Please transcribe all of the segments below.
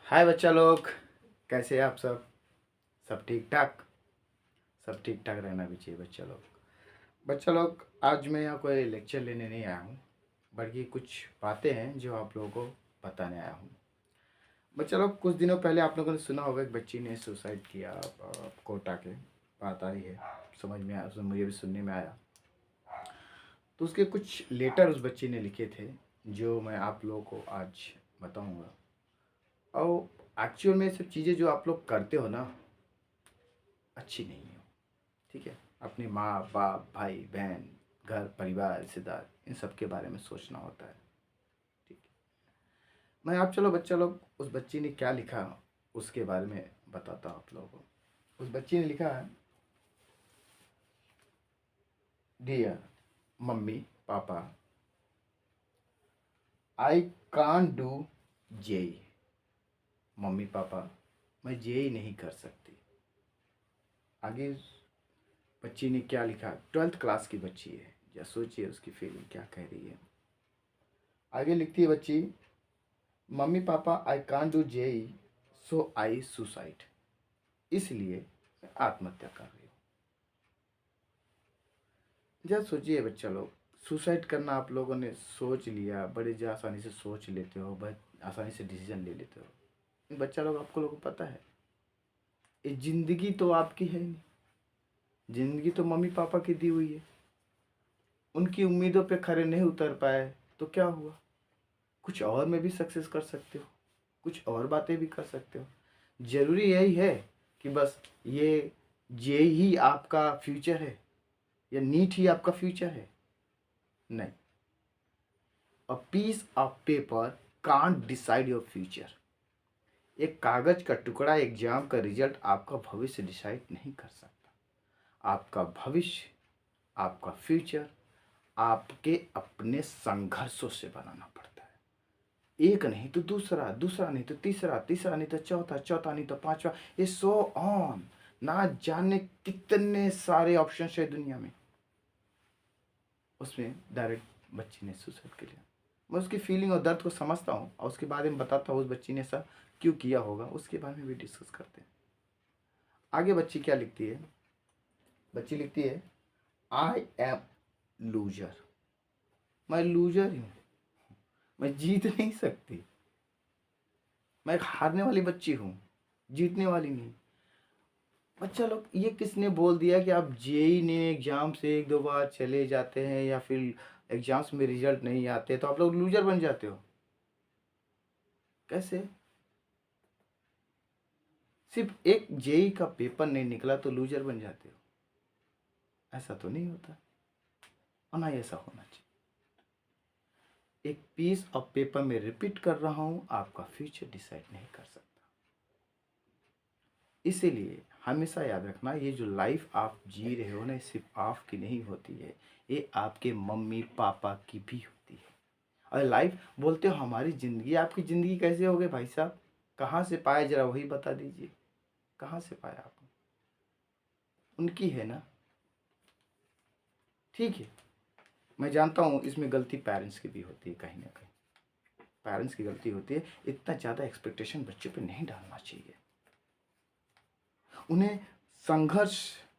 हाय बच्चा लोग, कैसे हैं आप सब ठीक ठाक। सब ठीक ठाक रहना भी चाहिए बच्चा लोग। आज मैं यहाँ कोई लेक्चर लेने नहीं आया हूँ, बल्कि कुछ बातें हैं जो आप लोगों को बताने आया हूँ। बच्चा लोग, कुछ दिनों पहले आप लोगों ने सुना होगा एक बच्ची ने सुसाइड किया। कोटा के बात आई है, समझ में आया, मुझे भी सुनने में आया। तो उसके कुछ लेटर उस बच्ची ने लिखे थे जो मैं आप लोगों को आज बताऊँगा। और एक्चुअल में सब चीज़ें जो आप लोग करते हो ना, अच्छी नहीं हो। ठीक है, अपनी माँ बाप भाई बहन घर परिवार रिश्तेदार इन सब के बारे में सोचना होता है। ठीक है, मैं आप चलो बच्चा लोग उस बच्ची ने क्या लिखा उसके बारे में बताता हूँ आप लोगों को। उस बच्ची ने लिखा है, dear mummy papa, I can't do JEE. Mummy papa, मैं जेई नहीं कर सकती। आगे बच्ची ने क्या लिखा, 12th क्लास की बच्ची है, या सोचिए उसकी फीलिंग क्या कह रही है। आगे लिखती है बच्ची, mummy papa I can't do JEE so I suicide. इसलिए मैं आत्महत्या कर रही हूँ। जब सोचिए बच्चा लोग, सुसाइड करना आप लोगों ने सोच लिया, बड़े जो आसानी से सोच लेते हो, बहुत आसानी से डिसीजन ले लेते हो। बच्चा लोग, आपको लोगों को पता है ये ज़िंदगी तो आपकी है नहीं, ज़िंदगी तो मम्मी पापा की दी हुई है। उनकी उम्मीदों पे खरे नहीं उतर पाए तो क्या हुआ, कुछ और में भी सक्सेस कर सकते हो, कुछ और बातें भी कर सकते हो। ज़रूरी यही है कि बस ये जे ही आपका फ्यूचर है या नीट ही आपका फ्यूचर है? नहीं। A piece of paper can't decide your future. एक कागज का टुकड़ा एग्जाम का रिजल्ट आपका भविष्य डिसाइड नहीं कर सकता। आपका भविष्य, आपका फ्यूचर आपके अपने संघर्षों से बनाना पड़ता है। एक नहीं तो दूसरा, दूसरा नहीं तो तीसरा, तीसरा नहीं तो चौथा, चौथा नहीं तो पांचवा, ये सो ऑन। ना जाने कितने सारे ऑप्शन है दुनिया में। उसमें डायरेक्ट बच्ची ने सुसाइड कर लिया। मैं उसकी फीलिंग और दर्द को समझता हूँ और उसके बारे में बताता हूँ उस बच्ची ने ऐसा क्यों किया होगा, उसके बारे में भी डिस्कस करते हैं। आगे बच्ची क्या लिखती है, बच्ची लिखती है, आई एम लूजर। मैं लूजर हूँ, मैं जीत नहीं सकती। मैं एक हारने वाली बच्ची हूँ, जीतने वाली नहीं। बच्चा लोग, ये किसने बोल दिया कि आप जेई ने एग्जाम से एक दो बार चले जाते हैं या फिर एग्जाम्स में रिजल्ट नहीं आते तो आप लोग लूजर बन जाते हो? कैसे? सिर्फ एक जेई का पेपर नहीं निकला तो लूजर बन जाते हो? ऐसा तो नहीं होता, और ना ऐसा होना चाहिए। एक पीस ऑफ पेपर में रिपीट कर रहा हूं, आपका फ्यूचर डिसाइड नहीं कर सकता। इसीलिए हमेशा याद रखना, ये जो लाइफ आप जी रहे हो ना, सिर्फ आपकी नहीं होती है, ये आपके मम्मी पापा की भी होती है। और लाइफ बोलते हो हमारी ज़िंदगी, आपकी ज़िंदगी कैसे हो गई भाई साहब? कहाँ से पाया, जरा वही बता दीजिए, कहाँ से पाया आपने? उनकी है ना। ठीक है, मैं जानता हूँ इसमें गलती पेरेंट्स की भी होती है, कहीं ना कहीं पेरेंट्स की गलती होती है। इतना ज़्यादा एक्सपेक्टेशन बच्चों पे नहीं डालना चाहिए। उन्हें संघर्ष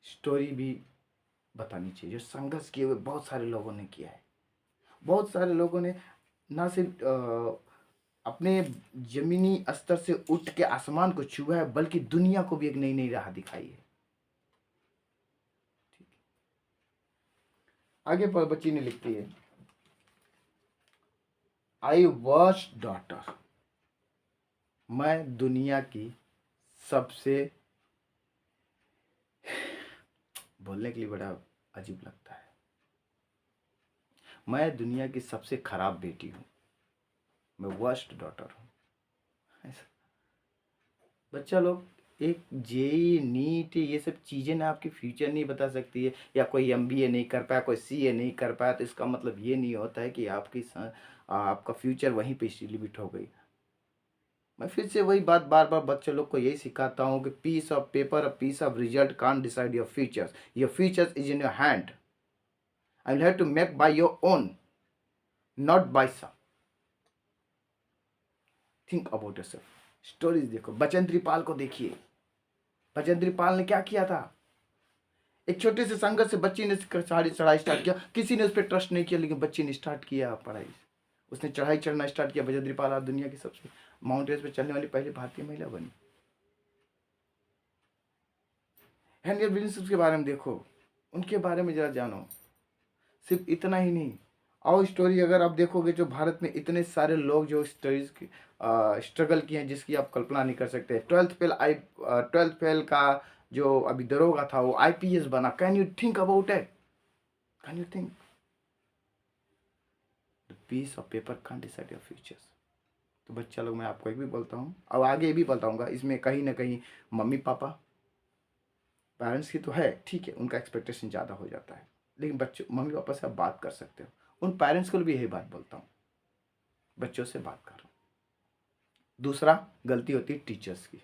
स्टोरी भी बतानी चाहिए, जो संघर्ष किए हुए बहुत सारे लोगों ने किया है। बहुत सारे लोगों ने ना सिर्फ अपने ज़मीनी स्तर से उठ के आसमान को छुआ है, बल्कि दुनिया को भी एक नई नई राह दिखाई है। ठीक। आगे पर बच्ची ने लिखती है, आई वॉच डॉटर। मैं दुनिया की सबसे, बोलने के लिए बड़ा अजीब लगता है, मैं दुनिया की सबसे खराब बेटी हूँ, मैं वर्स्ट डॉटर हूँ। ऐसा बच्चा लोग, एक जेई नीट ये सब चीज़ें ना आपकी फ्यूचर नहीं बता सकती है। या कोई एमबीए नहीं कर पाया, कोई सीए नहीं कर पाया, तो इसका मतलब ये नहीं होता है कि आपका फ्यूचर वहीं पे लिमिट हो गई। मैं फिर से वही बात बार बार बच्चे लोग को यही सिखाता हूँ कि piece of paper, a piece of result can't decide your future. Your future is in your hand. I will have to make by your own, not by some. Think about yourself. Stories देखो, बचेंद्री पाल को देखिए, बचेंद्री पाल ने क्या किया था। एक छोटे से संघर्ष से बच्ची ने चढ़ाई स्टार्ट किया, किसी ने उस पर ट्रस्ट नहीं किया, लेकिन बच्ची ने स्टार्ट किया पढ़ाई, उसने चढ़ाई चढ़ना स्टार्ट किया। बचेंद्री पाल आज दुनिया की सबसे माउंट एवरेस्ट पर चलने वाली पहली भारतीय महिला बनी। हेनरियट विलियम्स के बारे में देखो, उनके बारे में जरा जानो। सिर्फ इतना ही नहीं, और स्टोरी अगर आप देखोगे, जो भारत में इतने सारे लोग जो स्टोरीज की स्ट्रगल किए हैं जिसकी आप कल्पना नहीं कर सकते। 12th फेल का जो अभी दरोगा था वो IPS बना। Can you think about it? Can you think? The piece of paper can decide your futures. तो बच्चा लोग, मैं आपको एक भी बोलता हूँ और आगे भी बताऊंगा, इसमें कहीं ना कहीं मम्मी पापा पेरेंट्स की तो है, ठीक है, उनका एक्सपेक्टेशन ज़्यादा हो जाता है, लेकिन बच्चों मम्मी पापा से आप बात कर सकते हो। उन पेरेंट्स को भी यही बात बोलता हूँ, बच्चों से बात करो। दूसरा गलती होती है टीचर्स की।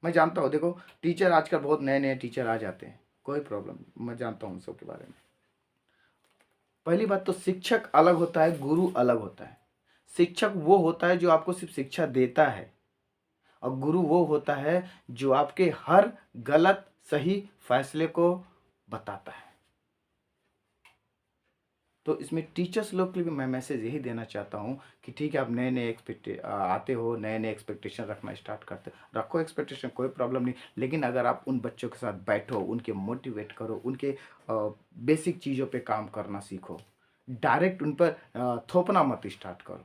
मैं जानता हूँ, देखो टीचर आजकल बहुत नए नए टीचर आ जाते हैं, कोई प्रॉब्लम, मैं जानता हूँ उन सब के बारे में। पहली बात तो शिक्षक अलग होता है, गुरु अलग होता है। शिक्षक वो होता है जो आपको सिर्फ शिक्षा देता है, और गुरु वो होता है जो आपके हर गलत सही फैसले को बताता है। तो इसमें टीचर्स लोग के लिए मैं मैसेज यही देना चाहता हूँ कि ठीक है, आप नए नए आते हो, नए नए एक्सपेक्टेशन रखना स्टार्ट करते, रखो एक्सपेक्टेशन, कोई प्रॉब्लम नहीं, लेकिन अगर आप उन बच्चों के साथ बैठो, उनके मोटिवेट करो, उनके बेसिक चीज़ों पे काम करना सीखो, डायरेक्ट उन पर थोपना मत स्टार्ट करो।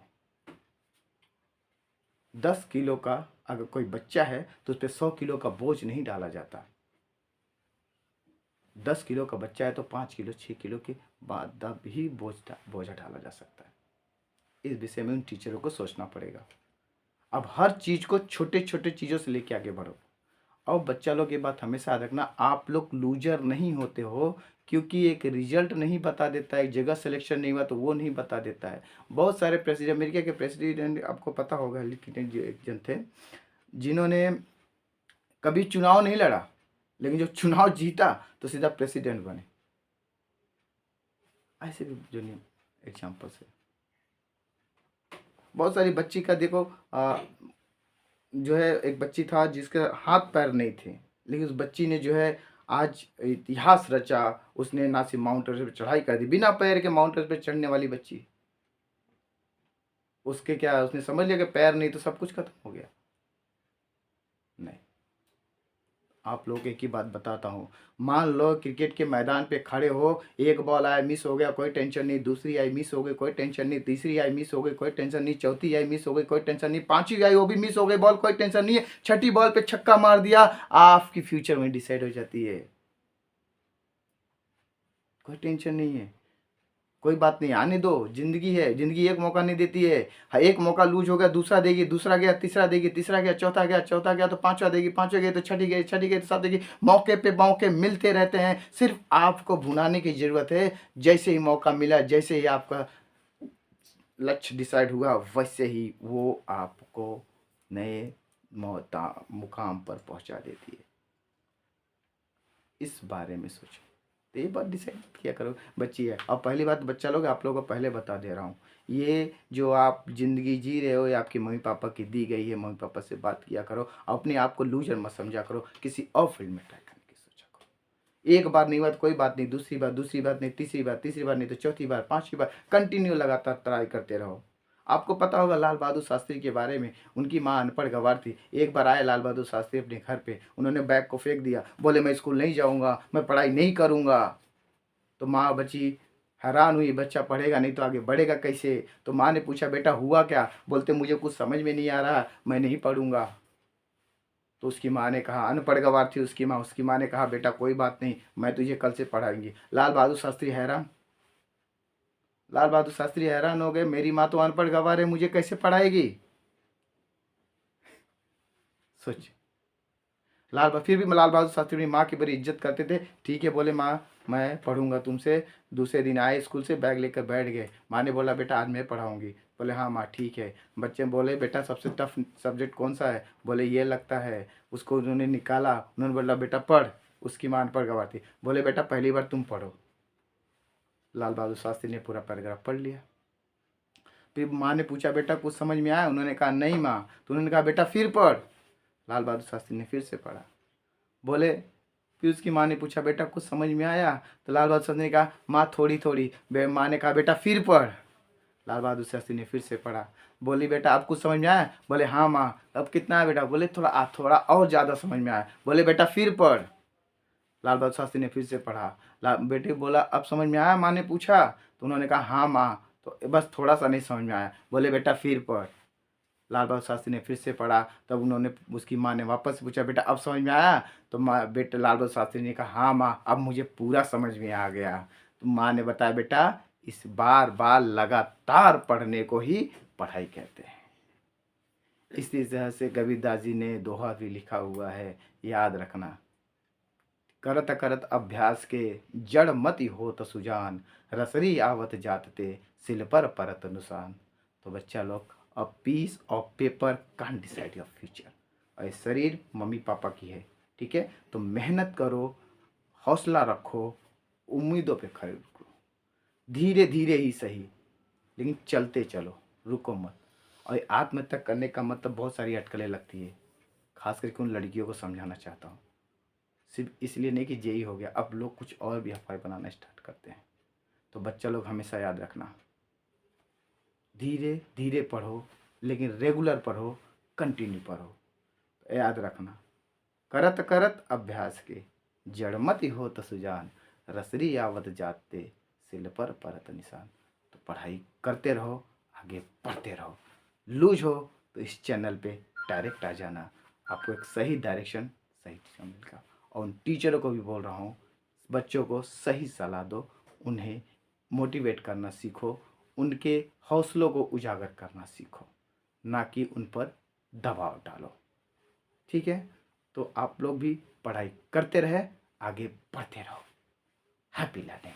10 किलो का अगर कोई बच्चा है तो उस पर 100 किलो का बोझ नहीं डाला जाता। 10 किलो का बच्चा है तो 5 किलो 6 किलो के बाद भी बोझा डाला जा सकता है। इस विषय में उन टीचरों को सोचना पड़ेगा। अब हर चीज़ को छोटे छोटे चीज़ों से लेके आगे बढ़ो। और बच्चा लोग ये बात हमेशा याद रखना, आप लोग लूजर नहीं होते हो, क्योंकि एक रिजल्ट नहीं बता देता है, एक जगह सिलेक्शन नहीं हुआ तो वो नहीं बता देता है। बहुत सारे प्रेसिडेंट, अमेरिका के प्रेसिडेंट आपको पता होगा, लेकिन जो एक जन थे जिन्होंने कभी चुनाव नहीं लड़ा, लेकिन जो चुनाव जीता तो सीधा प्रेसिडेंट बने। ऐसे भी जो एग्जाम्पल्स है। बहुत सारी बच्ची का देखो, जो है एक बच्ची था जिसके हाथ पैर नहीं थे, लेकिन उस बच्ची ने जो है आज इतिहास रचा। उसने ना सिर्फ माउंट एवरेस्ट पर चढ़ाई कर दी, बिना पैर के माउंट एवरेस्ट पर चढ़ने वाली बच्ची। उसके क्या, उसने समझ लिया कि पैर नहीं तो सब कुछ खत्म हो गया? नहीं। आप लोग एक ही बात बताता हूँ, मान लो क्रिकेट के मैदान पे खड़े हो, एक बॉल आया मिस हो गया, कोई टेंशन नहीं, दूसरी आई मिस हो गई, कोई टेंशन नहीं, तीसरी आई मिस हो गई, कोई टेंशन नहीं, चौथी आई मिस हो गई, कोई टेंशन नहीं, पांचवी आई वो भी मिस हो गई बॉल, कोई टेंशन नहीं है, छठी बॉल पे छक्का मार दिया, आपकी फ्यूचर में डिसाइड हो जाती है, कोई टेंशन नहीं है, कोई बात नहीं, आने दो, जिंदगी है, जिंदगी एक मौका नहीं देती है। एक मौका लूज हो गया, दूसरा देगी, दूसरा गया तीसरा देगी, तीसरा गया चौथा गया, चौथा गया तो पांचवा देगी, पांचवा गया तो छठी गई, छठी गई तो सात देगी। मौके पे मौके मिलते रहते हैं, सिर्फ आपको भुनाने की जरूरत है। जैसे ही मौका मिला, जैसे ही आपका लक्ष्य डिसाइड हुआ, वैसे ही वो आपको नए मुकाम पर पहुंचा देती है। इस बारे में सोचो, तो ये बात डिसाइड किया करो। बच्ची है, और पहली बात बच्चा लोग, आप लोगों को पहले बता दे रहा हूँ, ये जो आप ज़िंदगी जी रहे हो ये आपके मम्मी पापा की दी गई है। मम्मी पापा से बात किया करो, अपने आप को लूजर मत समझा करो, किसी और फील्ड में ट्राई करने की सोचा करो। एक बार नहीं हुआ तो कोई बात नहीं, दूसरी बार नहीं, तीसरी बार नहीं तो चौथी बार, पांचवी बार, कंटिन्यू लगातार ट्राई करते रहो। आपको पता होगा लाल बहादुर शास्त्री के बारे में, उनकी माँ अनपढ़ गंवार थी। एक बार आए लाल बहादुर शास्त्री अपने घर पे, उन्होंने बैग को फेंक दिया, बोले मैं स्कूल नहीं जाऊंगा, मैं पढ़ाई नहीं करूंगा। तो माँ बची हैरान हुई, बच्चा पढ़ेगा नहीं तो आगे बढ़ेगा कैसे? तो माँ ने पूछा बेटा हुआ क्या? बोलते मुझे कुछ समझ में नहीं आ रहा, मैं नहीं पढ़ूंगा। तो उसकी माँ ने कहा, अनपढ़ गंवार थी उसकी माँ ने कहा बेटा कोई बात नहीं, मैं तुझे कल से पढ़ाएंगी। लाल बहादुर शास्त्री हैरान हो गए, मेरी माँ तो अनपढ़ गंवार है, मुझे कैसे पढ़ाएगी? सोच। फिर भी लाल बहादुर शास्त्री अपनी माँ की बड़ी इज्जत करते थे। ठीक है बोले माँ मैं पढ़ूंगा तुमसे। दूसरे दिन आए स्कूल से, बैग लेकर बैठ गए। माँ ने बोला बेटा आज मैं पढ़ाऊंगी। बोले हाँ माँ ठीक है। बच्चे बोले बेटा सबसे टफ सब्जेक्ट कौन सा है? बोले ये लगता है। उसको उन्होंने निकाला, उन्होंने बोला बेटा पढ़। उसकी माँ अनपढ़ गंवार थी, बोले बेटा पहली बार तुम पढ़ो। लाल बहादुर शास्त्री ने पूरा पैराग्राफ पढ़ लिया। फिर माँ ने पूछा बेटा कुछ समझ में आया? उन्होंने कहा नहीं माँ। तो उन्होंने कहा बेटा फिर पढ़। लाल बहादुर शास्त्री ने फिर से पढ़ा। बोले, फिर उसकी माँ ने पूछा बेटा कुछ समझ में आया? तो लाल बहादुर शास्त्री ने कहा माँ थोड़ी थोड़ी। माँ ने कहा बेटा फिर पढ़। लाल बहादुर शास्त्री ने फिर से पढ़ा। बोली बेटा अब कुछ समझ में आया? बोले हाँ माँ। अब कितना है बेटा? बोले थोड़ा और ज़्यादा समझ में आया। बोले बेटा फिर पढ़। लाल बहादुर शास्त्री ने फिर से पढ़ा। बेटे बोला अब समझ में आया? माँ ने पूछा। तो उन्होंने कहा हाँ माँ, तो बस थोड़ा सा नहीं समझ में आया। बोले बेटा फिर पढ़। लाल बहादुर शास्त्री ने फिर से पढ़ा। तब उन्होंने उसकी माँ ने वापस से पूछा बेटा अब समझ में आया? तो बेटे लाल बहादुर शास्त्री ने कहा हाँ माँ, अब मुझे पूरा समझ में आ गया। तो माँ ने बताया बेटा इस बार बार लगातार पढ़ने को ही पढ़ाई कहते हैं। इसी तरह से कबीरदास जी ने दोहा भी लिखा हुआ है, याद रखना। करत करत अभ्यास के जड़ मति होत सुजान, रसरी आवत जातते सिल पर परत नुसान। तो बच्चा लोग, a piece of paper can't decide your future. और ये शरीर मम्मी पापा की है, ठीक है? तो मेहनत करो, हौसला रखो, उम्मीदों पे खड़े रखो, धीरे धीरे ही सही, लेकिन चलते चलो, रुको मत। और ये आत्महत्या करने का मतलब बहुत सारी अटकलें लगती है, खास करके उन लड़कियों को समझाना चाहता हूँ। सिर्फ इसलिए नहीं कि जेई हो गया, अब लोग कुछ और भी अफवाह बनाना स्टार्ट करते हैं। तो बच्चा लोग हमेशा याद रखना, धीरे धीरे पढ़ो, लेकिन रेगुलर पढ़ो, कंटिन्यू पढ़ो। तो याद रखना, करत करत अभ्यास के जड़मति हो त सुजान, रसरी आवत जाते सिल पर परत निशान। तो पढ़ाई करते रहो, आगे बढ़ते रहो। लूज हो तो इस चैनल पे डायरेक्ट आ जाना, आपको एक सही डायरेक्शन, सही दिशा मिलेगा। और उन टीचरों को भी बोल रहा हूँ, बच्चों को सही सलाह दो, उन्हें मोटिवेट करना सीखो, उनके हौसलों को उजागर करना सीखो, ना कि उन पर दबाव डालो। ठीक है? तो आप लोग भी पढ़ाई करते रहे, आगे बढ़ते रहो। Happy learning.